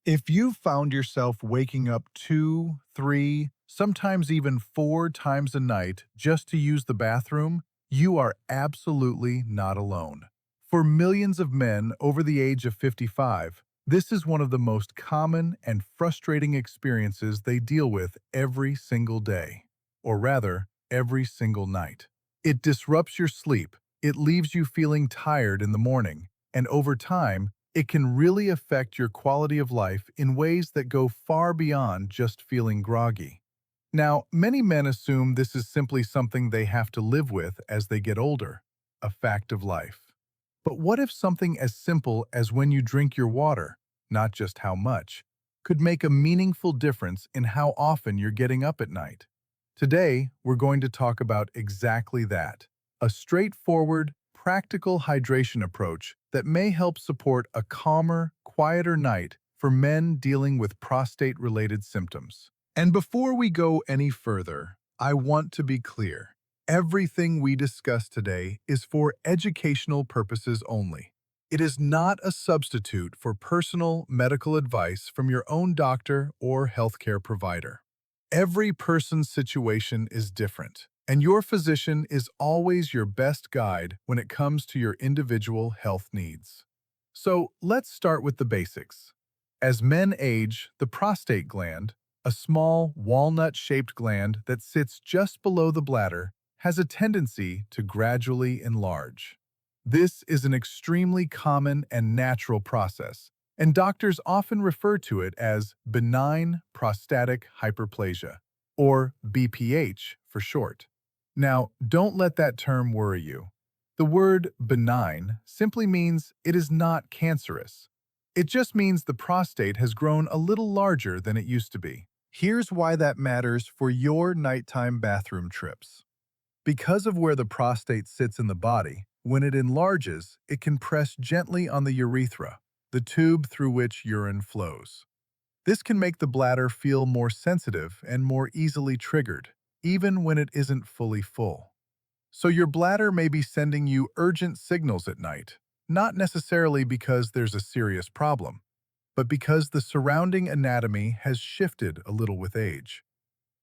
If you've found yourself waking up 2, 3, sometimes even 4 times a night just to use the bathroom, you are absolutely not alone. For millions of men over the age of 55, this is one of the most common and frustrating experiences they deal with every single day, or rather, every single night. It disrupts your sleep, it leaves you feeling tired in the morning, and over time, it can really affect your quality of life in ways that go far beyond just feeling groggy. Now, many men assume this is simply something they have to live with as they get older, a fact of life. But what if something as simple as when you drink your water, not just how much, could make a meaningful difference in how often you're getting up at night? Today, we're going to talk about exactly that, a straightforward, practical hydration approach that may help support a calmer, quieter night for men dealing with prostate-related symptoms. And before we go any further, I want to be clear. Everything we discuss today is for educational purposes only. It is not a substitute for personal medical advice from your own doctor or healthcare provider. Every person's situation is different, and your physician is always your best guide when it comes to your individual health needs. So let's start with the basics. As men age, the prostate gland, a small walnut-shaped gland that sits just below the bladder, has a tendency to gradually enlarge. This is an extremely common and natural process, and doctors often refer to it as benign prostatic hyperplasia, or BPH for short. Now, don't let that term worry you. The word benign simply means it is not cancerous. It just means the prostate has grown a little larger than it used to be. Here's why that matters for your nighttime bathroom trips. Because of where the prostate sits in the body, when it enlarges, it can press gently on the urethra, the tube through which urine flows. This can make the bladder feel more sensitive and more easily triggered, even when it isn't fully full. So your bladder may be sending you urgent signals at night, not necessarily because there's a serious problem, but because the surrounding anatomy has shifted a little with age.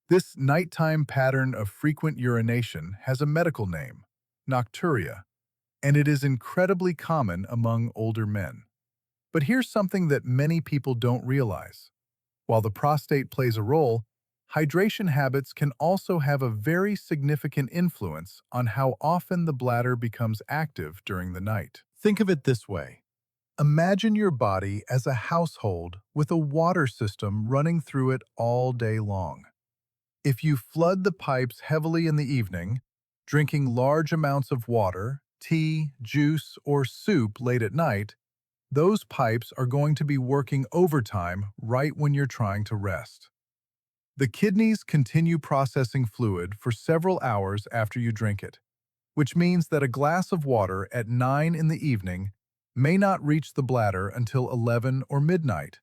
This nighttime pattern of frequent urination has a medical name, nocturia, and it is incredibly common among older men. But here's something that many people don't realize. While the prostate plays a role, hydration habits can also have a very significant influence on how often the bladder becomes active during the night. Think of it this way. Imagine your body as a household with a water system running through it all day long. If you flood the pipes heavily in the evening, drinking large amounts of water, tea, juice, or soup late at night, those pipes are going to be working overtime right when you're trying to rest. The kidneys continue processing fluid for several hours after you drink it, which means that a glass of water at 9 in the evening may not reach the bladder until 11 or midnight,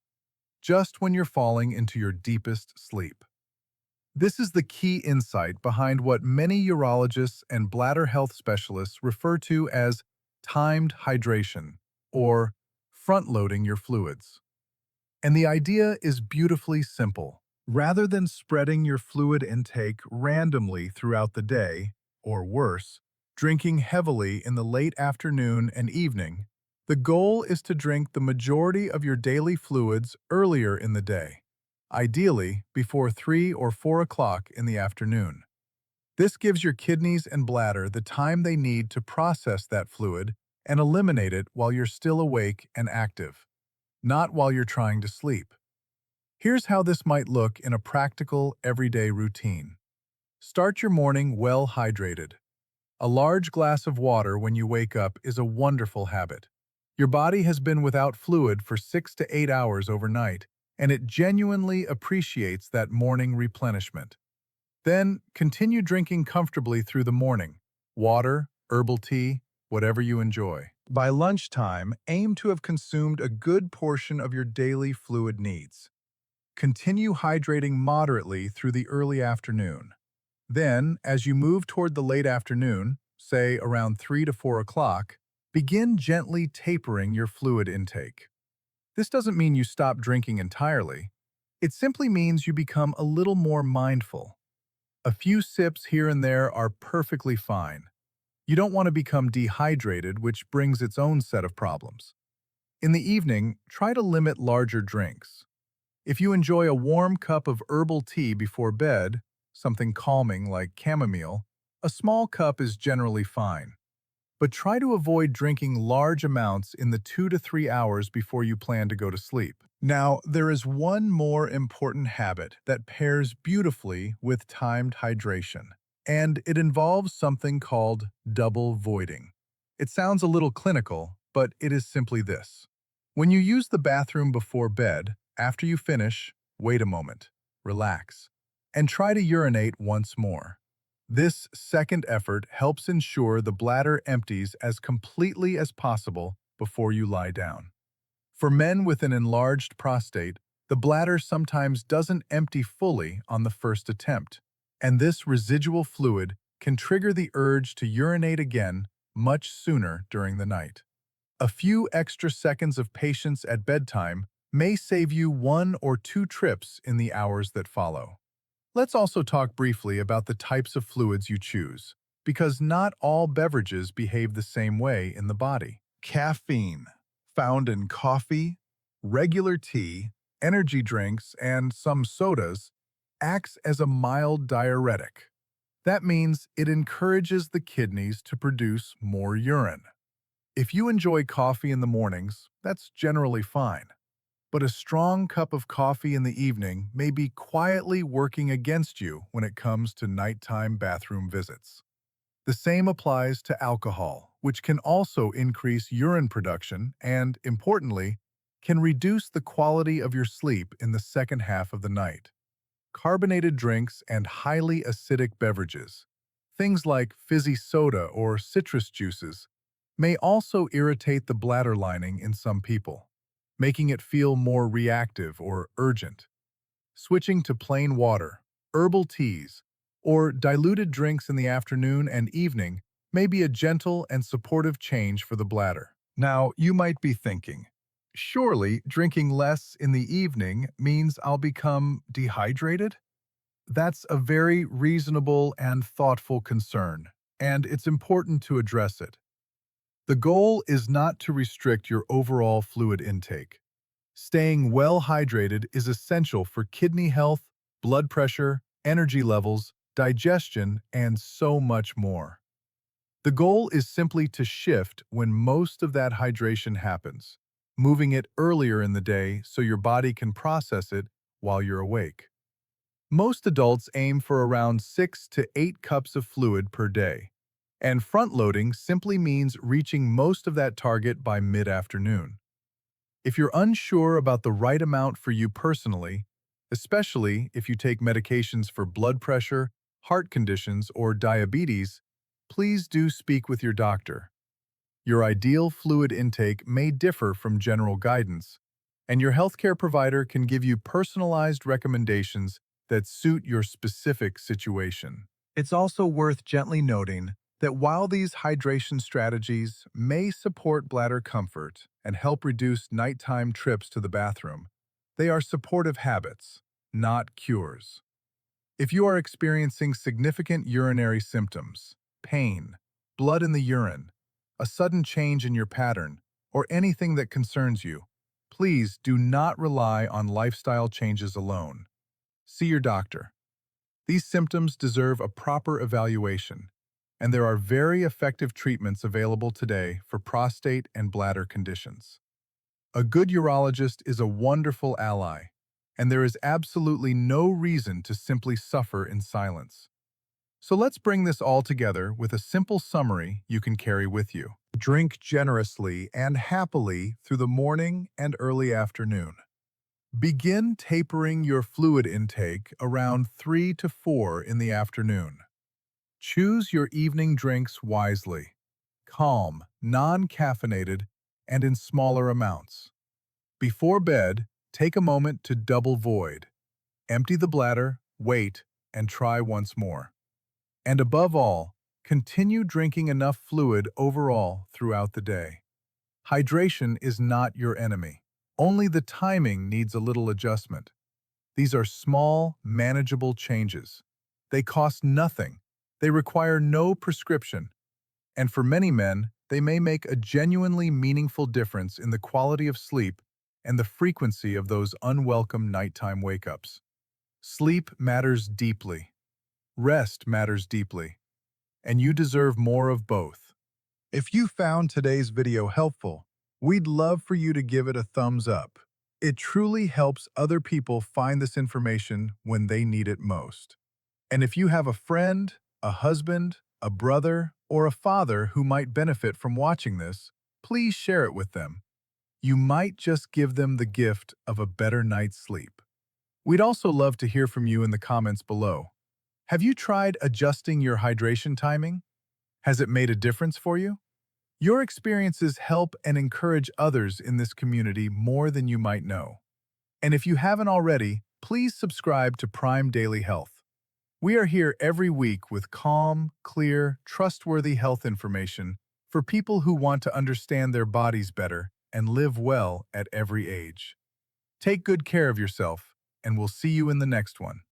just when you're falling into your deepest sleep. This is the key insight behind what many urologists and bladder health specialists refer to as timed hydration, or front-loading your fluids. And the idea is beautifully simple. Rather than spreading your fluid intake randomly throughout the day, or worse, drinking heavily in the late afternoon and evening, the goal is to drink the majority of your daily fluids earlier in the day, ideally before 3 or 4 o'clock in the afternoon. This gives your kidneys and bladder the time they need to process that fluid and eliminate it while you're still awake and active, not while you're trying to sleep. Here's how this might look in a practical, everyday routine. Start your morning well hydrated. A large glass of water when you wake up is a wonderful habit. Your body has been without fluid for 6 to 8 hours overnight, and it genuinely appreciates that morning replenishment. Then, continue drinking comfortably through the morning. Water, herbal tea, whatever you enjoy. By lunchtime, aim to have consumed a good portion of your daily fluid needs. Continue hydrating moderately through the early afternoon. Then, as you move toward the late afternoon, say around 3 to 4 o'clock, begin gently tapering your fluid intake. This doesn't mean you stop drinking entirely. It simply means you become a little more mindful. A few sips here and there are perfectly fine. You don't want to become dehydrated, which brings its own set of problems. In the evening, try to limit larger drinks. If you enjoy a warm cup of herbal tea before bed, something calming like chamomile, a small cup is generally fine. But try to avoid drinking large amounts in the 2 to 3 hours before you plan to go to sleep. Now, there is one more important habit that pairs beautifully with timed hydration, and it involves something called double voiding. It sounds a little clinical, but it is simply this. When you use the bathroom before bed, after you finish, wait a moment, relax, and try to urinate once more. This second effort helps ensure the bladder empties as completely as possible before you lie down. For men with an enlarged prostate, the bladder sometimes doesn't empty fully on the first attempt, and this residual fluid can trigger the urge to urinate again much sooner during the night. A few extra seconds of patience at bedtime may save you 1 or 2 trips in the hours that follow. Let's also talk briefly about the types of fluids you choose, because not all beverages behave the same way in the body. Caffeine, found in coffee, regular tea, energy drinks, and some sodas, acts as a mild diuretic. That means it encourages the kidneys to produce more urine. If you enjoy coffee in the mornings, that's generally fine. But a strong cup of coffee in the evening may be quietly working against you when it comes to nighttime bathroom visits. The same applies to alcohol, which can also increase urine production and, importantly, can reduce the quality of your sleep in the second half of the night. Carbonated drinks and highly acidic beverages, things like fizzy soda or citrus juices, may also irritate the bladder lining in some people, making it feel more reactive or urgent. Switching to plain water, herbal teas, or diluted drinks in the afternoon and evening may be a gentle and supportive change for the bladder. Now, you might be thinking, surely drinking less in the evening means I'll become dehydrated? That's a very reasonable and thoughtful concern, and it's important to address it. The goal is not to restrict your overall fluid intake. Staying well hydrated is essential for kidney health, blood pressure, energy levels, digestion, and so much more. The goal is simply to shift when most of that hydration happens, moving it earlier in the day so your body can process it while you're awake. Most adults aim for around 6 to 8 cups of fluid per day, and front-loading simply means reaching most of that target by mid-afternoon. If you're unsure about the right amount for you personally, especially if you take medications for blood pressure, heart conditions, or diabetes, please do speak with your doctor. Your ideal fluid intake may differ from general guidance, and your healthcare provider can give you personalized recommendations that suit your specific situation. It's also worth gently noting that while these hydration strategies may support bladder comfort and help reduce nighttime trips to the bathroom, they are supportive habits, not cures. If you are experiencing significant urinary symptoms, pain, blood in the urine, a sudden change in your pattern, or anything that concerns you, please do not rely on lifestyle changes alone. See your doctor. These symptoms deserve a proper evaluation, and there are very effective treatments available today for prostate and bladder conditions. A good urologist is a wonderful ally, and there is absolutely no reason to simply suffer in silence. So let's bring this all together with a simple summary you can carry with you. Drink generously and happily through the morning and early afternoon. Begin tapering your fluid intake around 3 to 4 in the afternoon. Choose your evening drinks wisely, calm, non-caffeinated, and in smaller amounts. Before bed, take a moment to double void. Empty the bladder, wait, and try once more. And above all, continue drinking enough fluid overall throughout the day. Hydration is not your enemy. Only the timing needs a little adjustment. These are small, manageable changes. They cost nothing. They require no prescription. And for many men, they may make a genuinely meaningful difference in the quality of sleep and the frequency of those unwelcome nighttime wake-ups. Sleep matters deeply. Rest matters deeply. And you deserve more of both. If you found today's video helpful, we'd love for you to give it a thumbs up. It truly helps other people find this information when they need it most. And if you have a friend, a husband, a brother, or a father who might benefit from watching this, please share it with them. You might just give them the gift of a better night's sleep. We'd also love to hear from you in the comments below. Have you tried adjusting your hydration timing? Has it made a difference for you? Your experiences help and encourage others in this community more than you might know. And if you haven't already, please subscribe to Prime Daily Health. We are here every week with calm, clear, trustworthy health information for people who want to understand their bodies better and live well at every age. Take good care of yourself, and we'll see you in the next one.